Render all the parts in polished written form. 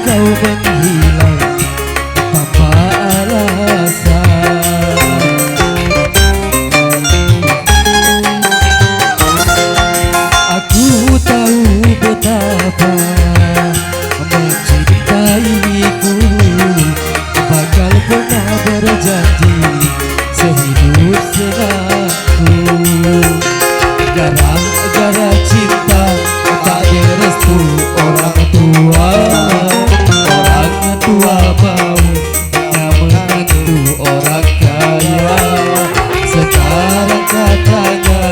kau menghilang tanpa alasan. Aku tahu betapa mencintaiku, bakal pernah berjanji sehidup senaku. Gara-gara cinta tak direstu orang tua. Orang tua maunya menantu orang kaya. Sekarang katanya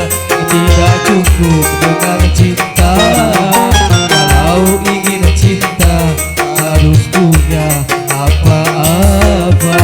tidak cukup dengan cinta. Kalau ingin cinta harus punya apa-apa.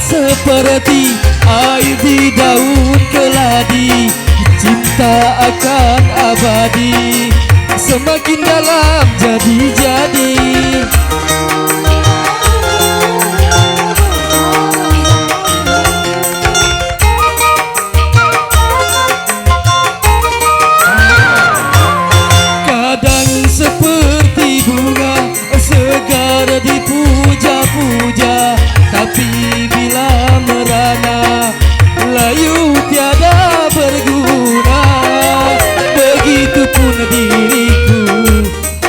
Seperti air di daun keladi, cinta akan abadi, semakin dalam jadi-jadi. Kadang seperti bunga segar dipuja-puja, tapi bila merana layu tiada berguna. Begitupun diriku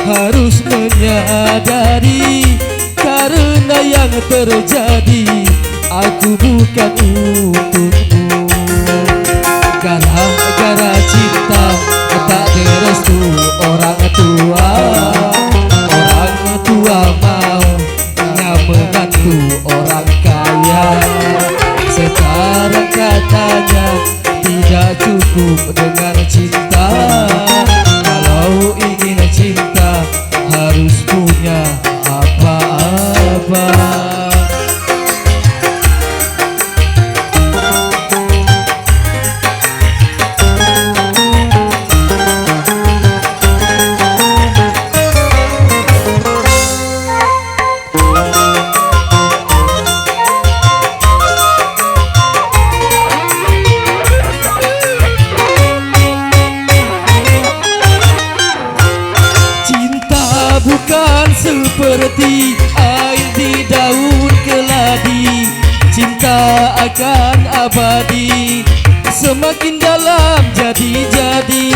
harus menyadari, karena yang terjadi aku bukan untukmu. Gara-gara cinta tak direstu orang tua. Orang tua maunya menantu orang kaya. Sekarang katanya tidak cukup dengan cinta. Kalau ingin cinta harus punya apa-apa. Bukan seperti air di daun keladi, cinta akan abadi, semakin dalam jadi-jadi.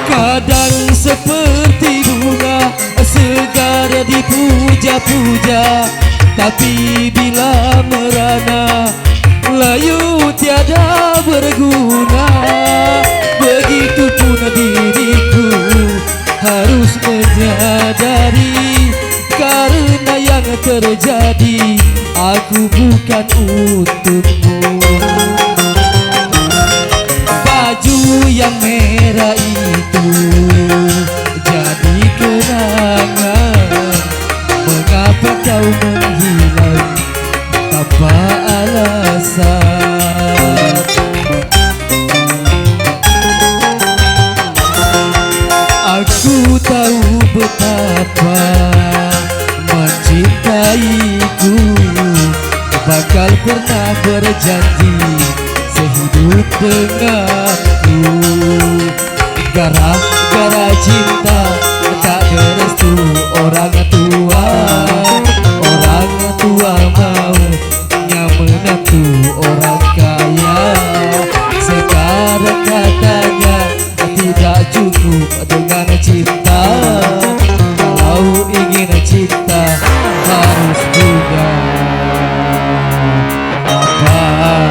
Kadang seperti bunga segar dipuja-puja, tapi bila merana layu tiada berguna. Begitupun diriku harus menyadari, karena yang terjadi aku bukan untukmu. Baju yang merah itu jadi kenangan. Mengapa kau menghilang tanpa alasan? Aku tahu betapa mencintaiku, bakal pernah berjanji sehidup denganku. Gara-gara cinta tak direstu orang tua. Orang tua maunya menantu orang kaya. Sekarang katanya tidak cukup dengan cinta. Kalau ingin cinta harus juga apa-apa.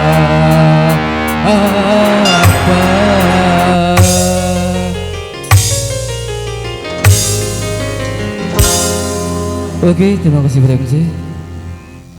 Oke, terima kasih Bro MC.